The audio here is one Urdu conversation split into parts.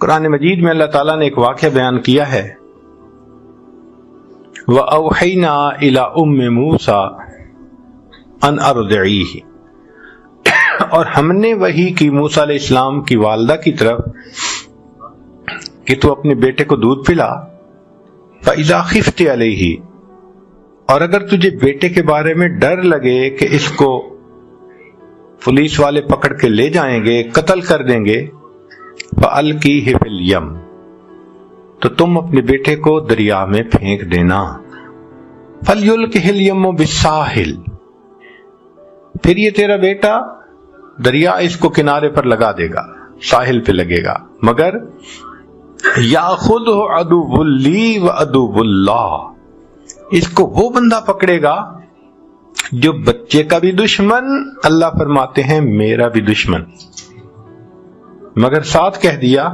قرآن مجید میں اللہ تعالیٰ نے ایک واقعہ بیان کیا ہے، وَأَوْحَيْنَا إِلَىٰ أُمِّ مُوسَىٰ أَنْ أَرْضِعِيهِ، اور ہم نے وحی کی موسیٰ علیہ السلام کی والدہ کی طرف کہ تو اپنے بیٹے کو دودھ پلا، فَإِذَا خِفْتِ عَلَيْهِ، اور اگر تجھے بیٹے کے بارے میں ڈر لگے کہ اس کو پولیس والے پکڑ کے لے جائیں گے، قتل کر دیں گے، فَأَلْقِيهِ فِي الْيَمِّ، تو تم اپنے بیٹے کو دریا میں پھینک دینا، فَلْيُلْقِهِ الْيَمُّ بِالسَّاحِلِ، پھر یہ تیرا بیٹا دریا اس کو کنارے پر لگا دے گا، ساحل پہ لگے گا، مگر یاخذہ عدو لی و عدو اللہ، اس کو وہ بندہ پکڑے گا جو بچے کا بھی دشمن، اللہ فرماتے ہیں میرا بھی دشمن، مگر ساتھ کہہ دیا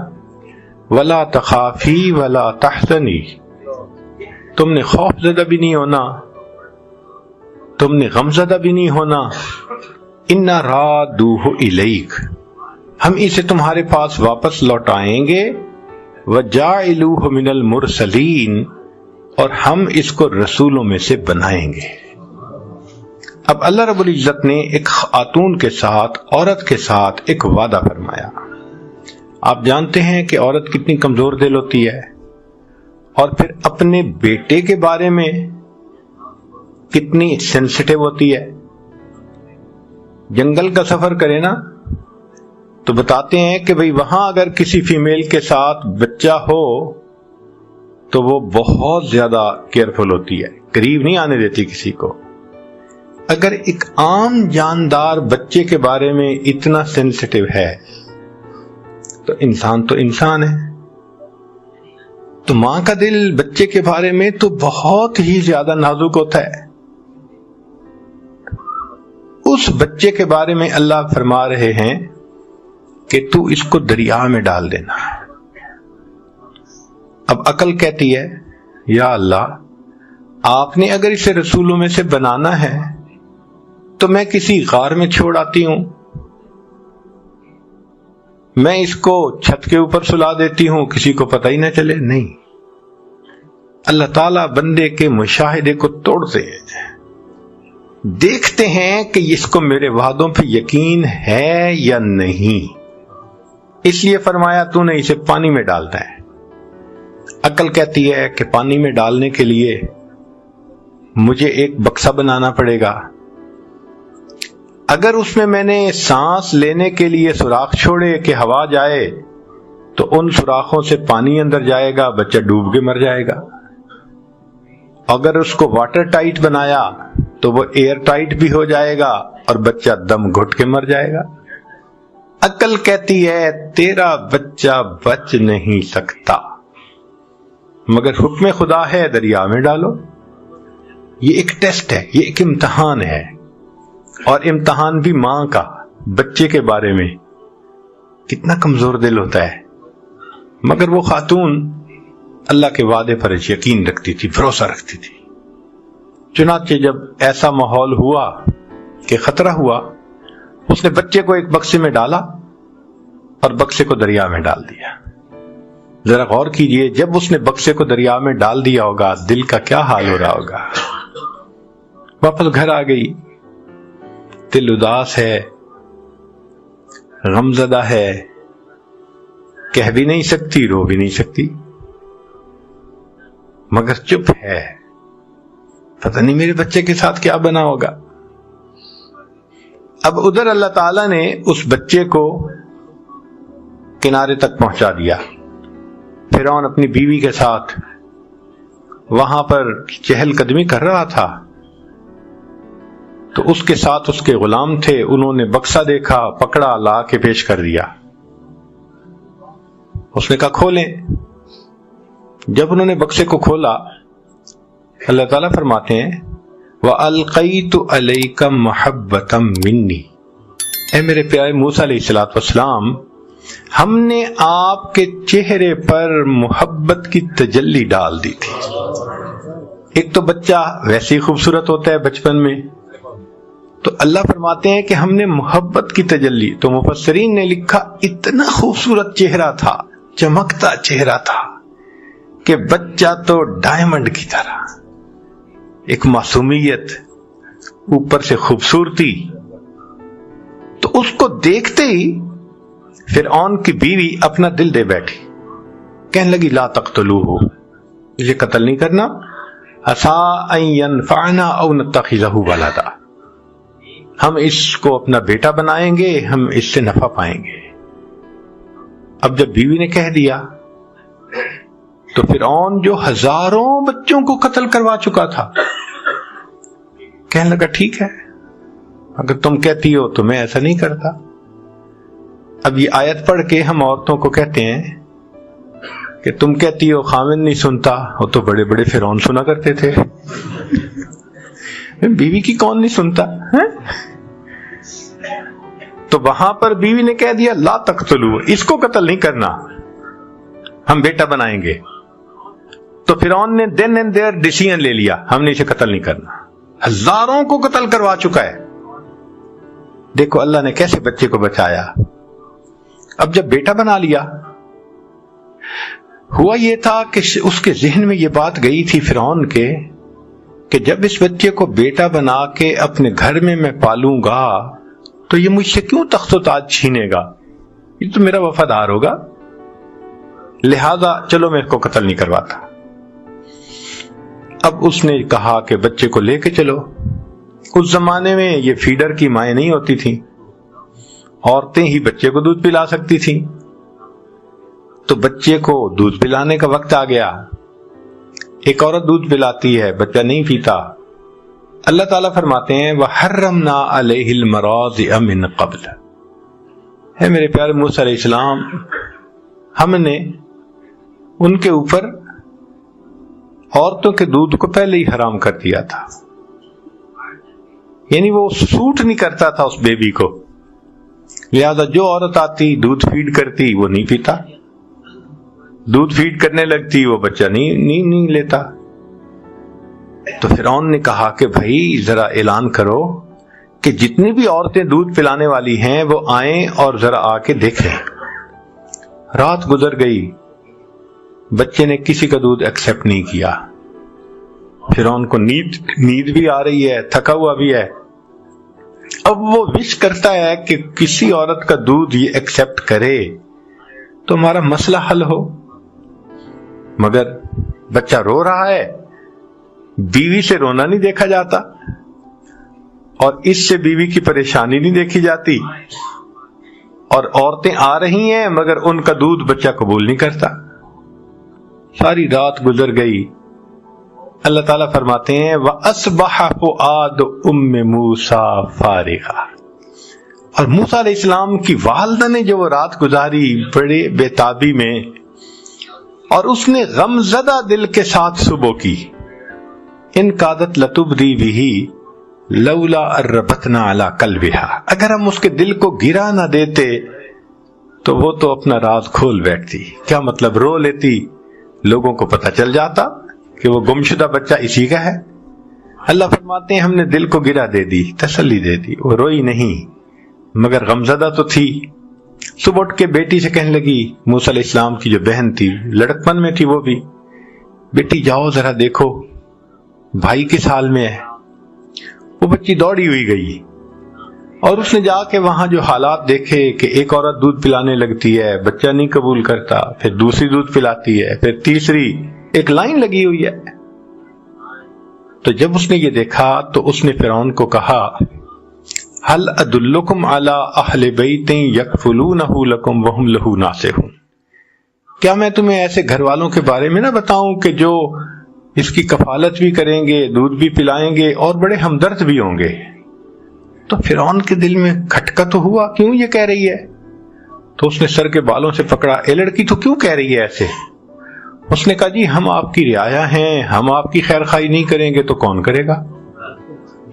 ولا تخافی ولا تحزنی، تم نے خوف زدہ بھی نہیں ہونا، تم نے غم زدہ بھی نہیں ہونا، انا رادوہ الیک، ہم اسے تمہارے پاس واپس لوٹائیں گے، وجاعلوہ من المرسلین، اور ہم اس کو رسولوں میں سے بنائیں گے۔ اب اللہ رب العزت نے ایک خاتون کے ساتھ، عورت کے ساتھ ایک وعدہ فرمایا۔ آپ جانتے ہیں کہ عورت کتنی کمزور دل ہوتی ہے، اور پھر اپنے بیٹے کے بارے میں کتنی سینسٹیو ہوتی ہے۔ جنگل کا سفر کرے نا تو بتاتے ہیں کہ بھئی وہاں اگر کسی فیمیل کے ساتھ بچہ ہو تو وہ بہت زیادہ کیئرفل ہوتی ہے، قریب نہیں آنے دیتی کسی کو۔ اگر ایک عام جاندار بچے کے بارے میں اتنا سینسٹیو ہے تو انسان ہے۔ تو ماں کا دل بچے کے بارے میں تو بہت ہی زیادہ نازک ہوتا ہے۔ اس بچے کے بارے میں اللہ فرما رہے ہیں کہ تو اس کو دریا میں ڈال دینا۔ اب عقل کہتی ہے یا اللہ، آپ نے اگر اسے رسولوں میں سے بنانا ہے تو میں کسی غار میں چھوڑ آتی ہوں، میں اس کو چھت کے اوپر سلا دیتی ہوں، کسی کو پتہ ہی نہ چلے۔ نہیں، اللہ تعالیٰ بندے کے مشاہدے کو توڑتے ہیں، دیکھتے ہیں کہ اس کو میرے وعدوں پہ یقین ہے یا نہیں، اس لیے فرمایا تو نے اسے پانی میں ڈالتا ہے۔ عقل کہتی ہے کہ پانی میں ڈالنے کے لیے مجھے ایک بکسا بنانا پڑے گا، اگر اس میں نے سانس لینے کے لیے سوراخ چھوڑے کہ ہوا جائے تو ان سوراخوں سے پانی اندر جائے گا، بچہ ڈوب کے مر جائے گا۔ اگر اس کو واٹر ٹائٹ بنایا تو وہ ایئر ٹائٹ بھی ہو جائے گا اور بچہ دم گھٹ کے مر جائے گا۔ عقل کہتی ہے تیرا بچہ بچ نہیں سکتا، مگر حکم خدا ہے دریا میں ڈالو۔ یہ ایک ٹیسٹ ہے، یہ ایک امتحان ہے، اور امتحان بھی ماں کا بچے کے بارے میں کتنا کمزور دل ہوتا ہے، مگر وہ خاتون اللہ کے وعدے پر یقین رکھتی تھی، بھروسہ رکھتی تھی۔ چنانچہ جب ایسا ماحول ہوا کہ خطرہ ہوا، اس نے بچے کو ایک بکسے میں ڈالا اور بکسے کو دریا میں ڈال دیا۔ ذرا غور کیجئے، جب اس نے بکسے کو دریا میں ڈال دیا ہوگا دل کا کیا حال ہو رہا ہوگا۔ واپس گھر آ گئی، دل اداس ہے، غم زدہ ہے، کہہ بھی نہیں سکتی، رو بھی نہیں سکتی، مگر چپ ہے، پتہ نہیں میرے بچے کے ساتھ کیا بنا ہوگا۔ اب ادھر اللہ تعالیٰ نے اس بچے کو کنارے تک پہنچا دیا۔ فرعون اپنی بیوی کے ساتھ وہاں پر چہل قدمی کر رہا تھا، تو اس کے ساتھ اس کے غلام تھے، انہوں نے بکسا دیکھا، پکڑا، لا کے پیش کر دیا۔ اس نے کہا کھولیں۔ جب انہوں نے بکسے کو کھولا، اللہ تعالیٰ فرماتے ہیں وَأَلْقَيْتُ عَلَيْكَ مَحَبَّةً مِّنِّي، اے میرے پیارے موسیٰ علیہ السلام، ہم نے آپ کے چہرے پر محبت کی تجلی ڈال دی تھی۔ ایک تو بچہ ویسے ہی خوبصورت ہوتا ہے بچپن میں، تو اللہ فرماتے ہیں کہ ہم نے محبت کی تجلی، تو مفسرین نے لکھا اتنا خوبصورت چہرہ تھا، چمکتا چہرہ تھا کہ بچہ تو ڈائمنڈ کی طرح، ایک معصومیت، اوپر سے خوبصورتی. تو اس کو دیکھتے ہی فرعون کی بیوی اپنا دل دے بیٹھی، کہنے لگی لا تقتلوہ، اسے قتل نہیں کرنا، عسیٰ ان ینفعنا او نتخذہ ولدا، ہم اس کو اپنا بیٹا بنائیں گے، ہم اس سے نفع پائیں گے. اب جب بیوی نے کہہ دیا تو فرعون جو ہزاروں بچوں کو قتل کروا چکا تھا کہنے لگا ٹھیک ہے، اگر تم کہتی ہو تو میں ایسا نہیں کرتا. اب یہ آیت پڑھ کے ہم عورتوں کو کہتے ہیں کہ تم کہتی ہو خاوند نہیں سنتا، وہ تو بڑے بڑے فرعون سنا کرتے تھے، بیوی کی کون نہیں سنتا ہے؟ تو وہاں پر بیوی نے کہہ دیا لا تقتلوا، اس کو قتل نہیں کرنا، ہم بیٹا بنائیں گے. تو فرعون نے دین اینڈ دیئر ڈیسیژن لے لیا، ہم نے اسے قتل نہیں کرنا. ہزاروں کو قتل کروا چکا ہے. دیکھو اللہ نے کیسے بچے کو بچایا. اب جب بیٹا بنا لیا، ہوا یہ تھا کہ اس کے ذہن میں یہ بات گئی تھی فرعون کے کہ جب اس بچے کو بیٹا بنا کے اپنے گھر میں پالوں گا تو یہ مجھ سے کیوں تخت و تاج چھینے گا، یہ تو میرا وفادار ہوگا، لہذا چلو میں اس کو قتل نہیں کرواتا. اب اس نے کہا کہ بچے کو لے کے چلو. اس زمانے میں یہ فیڈر کی مائیں نہیں ہوتی تھیں، عورتیں ہی بچے کو دودھ پلا سکتی تھیں. تو بچے کو دودھ پلانے کا وقت آ گیا. ایک عورت دودھ پلاتی ہے، بچہ نہیں پیتا. اللہ تعالیٰ فرماتے ہیں وَحَرَّمْنَا عَلَيْهِ الْمَرَاضِعَ مِنْ قَبْلِ، ہے میرے پیارے موسیٰ علیہ السلام، ہم نے ان کے اوپر عورتوں کے دودھ کو پہلے ہی حرام کر دیا تھا. یعنی وہ سوٹ نہیں کرتا تھا اس بیبی کو، لہذا جو عورت آتی دودھ فیڈ کرتی وہ نہیں پیتا، دودھ فیڈ کرنے لگتی وہ بچہ نہیں لیتا. تو فرعون نے کہا کہ بھائی ذرا اعلان کرو کہ جتنی بھی عورتیں دودھ پلانے والی ہیں وہ آئیں اور ذرا آ کے دیکھیں. رات گزر گئی، بچے نے کسی کا دودھ ایکسپٹ نہیں کیا. فرعون کو نیند بھی آ رہی ہے، تھکا ہوا بھی ہے. اب وہ وش کرتا ہے کہ کسی عورت کا دودھ یہ ایکسپٹ کرے تو ہمارا مسئلہ حل ہو، مگر بچہ رو رہا ہے، بیوی سے رونا نہیں دیکھا جاتا اور اس سے بیوی کی پریشانی نہیں دیکھی جاتی، اور عورتیں آ رہی ہیں مگر ان کا دودھ بچہ قبول نہیں کرتا. ساری رات گزر گئی. اللہ تعالیٰ فرماتے ہیں وَأَصْبَحَ فُؤَادُ أُمِّ مُوسَىٰ فَارِغًا، اور موسیٰ علیہ السلام کی والدہ نے جو وہ رات گزاری بڑے بے تابی میں، اور اس نے غم زدہ دل کے ساتھ صبح کی. ان کادت لتبدی بہ لولا ربطنا علی قلبها، اگر ہم اس کے دل کو گرا نہ دیتے تو وہ تو اپنا راز کھول بیٹھتی. کیا مطلب؟ رو لیتی، لوگوں کو پتہ چل جاتا کہ وہ گمشدہ بچہ اسی کا ہے. اللہ فرماتے ہیں ہم نے دل کو گرا دے دی، تسلی دے دی. وہ روئی نہیں مگر غمزدہ تو تھی. صبح اٹھ کے بیٹی سے کہنے لگی، موسیٰ علیہ السلام کی جو بہن تھی، لڑکپن میں تھی وہ بھی، بیٹی جاؤ ذرا دیکھو بھائی کس حال میں ہے. وہ بچی دوڑی ہوئی گئی اور اس نے جا کے وہاں جو حالات دیکھے کہ ایک عورت دودھ پلانے لگتی ہے، بچہ نہیں قبول کرتا، پھر دوسری دودھ پلاتی ہے، پھر تیسری، ایک لائن لگی ہوئی ہے. تو جب اس نے یہ دیکھا تو اس نے فرعون کو کہا هل ادلکم علی اہل بیت یکفلونہ لکم وہم لہ ناصحون، کیا میں تمہیں ایسے گھر والوں کے بارے میں نہ بتاؤں کہ جو اس کی کفالت بھی کریں گے، دودھ بھی پلائیں گے اور بڑے ہمدرد بھی ہوں گے. تو فرعون کے دل میں کھٹکا تو ہوا، کیوں یہ کہہ رہی ہے؟ تو اس نے سر کے بالوں سے پکڑا، اے لڑکی تو کیوں کہہ رہی ہے ایسے؟ اس نے کہا جی ہم آپ کی رعایا ہیں، ہم آپ کی خیر خواہی نہیں کریں گے تو کون کرے گا؟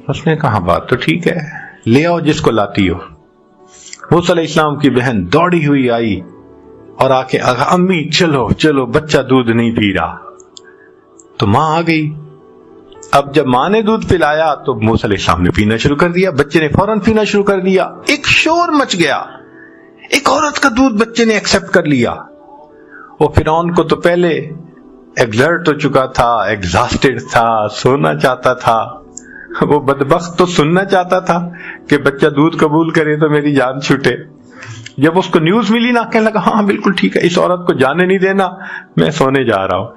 اس نے کہا بات تو ٹھیک ہے، لے آؤ جس کو لاتی ہو. موسیٰ علیہ السلام کی بہن دوڑی ہوئی آئی اور آ کے امی چلو چلو بچہ دودھ نہیں پی رہا. تو ماں آ گئی. اب جب ماں نے دودھ پلایا تو موسیٰ علیہ السلام نے پینا شروع کر دیا، بچے نے فوراً پینا شروع کر دیا. ایک شور مچ گیا، ایک عورت کا دودھ بچے نے ایکسپٹ کر لیا. وہ فرعون کو تو پہلے ایگزرٹ ہو چکا تھا، ایگزاسٹڈ تھا، سونا چاہتا تھا، وہ بدبخت تو سننا چاہتا تھا کہ بچہ دودھ قبول کرے تو میری جان چھوٹے۔ جب اس کو نیوز ملی نا، کہنے لگا ہاں بالکل ٹھیک ہے، اس عورت کو جانے نہیں دینا، میں سونے جا رہا ہوں۔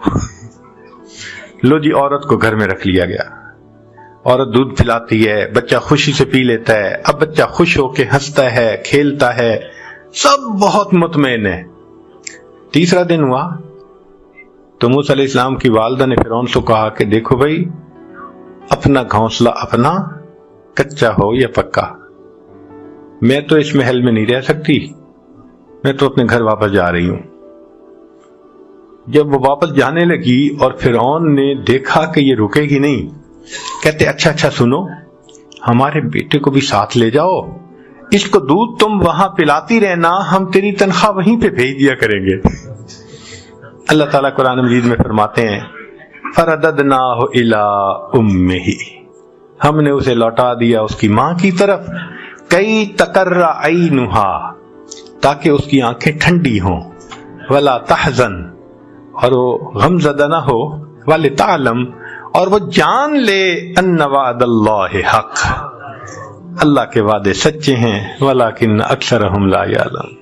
لو جی، عورت کو گھر میں رکھ لیا گیا، عورت دودھ پلاتی ہے، بچہ خوشی سے پی لیتا ہے، اب بچہ خوش ہو کے ہنستا ہے، کھیلتا ہے، سب بہت مطمئن ہے۔ تیسرا دن ہوا تو موسیٰ علیہ السلام کی والدہ نے فرعون سے کہا کہ دیکھو بھائی، اپنا گھونسلہ اپنا، کچا ہو یا پکا، میں تو اس محل میں نہیں رہ سکتی، میں تو اپنے گھر واپس جا رہی ہوں۔ جب وہ واپس جانے لگی اور فرعون نے دیکھا کہ یہ رکے گی نہیں، کہتے اچھا سنو، ہمارے بیٹے کو بھی ساتھ لے جاؤ، اس کو دودھ تم وہاں پلاتی رہنا، ہم تیری تنخواہ وہیں پہ بھیج دیا کریں گے۔ اللہ تعالیٰ قرآن مجید میں فرماتے ہیں فَرَدَدْنَاهُ إِلَىٰ أُمِّهِ، ہم نے اسے لوٹا دیا اس کی ماں کی طرف، کئی تقر عینها، تاکہ اس کی آنکھیں ٹھنڈی ہوں، ولا تحزن، اور وہ غم زدہ نہ ہو، ولتعلم، اور وہ جان لے ان وعد اللہ حق، اللہ کے وعدے سچے ہیں، ولکن اکثرهم لا یعلمون۔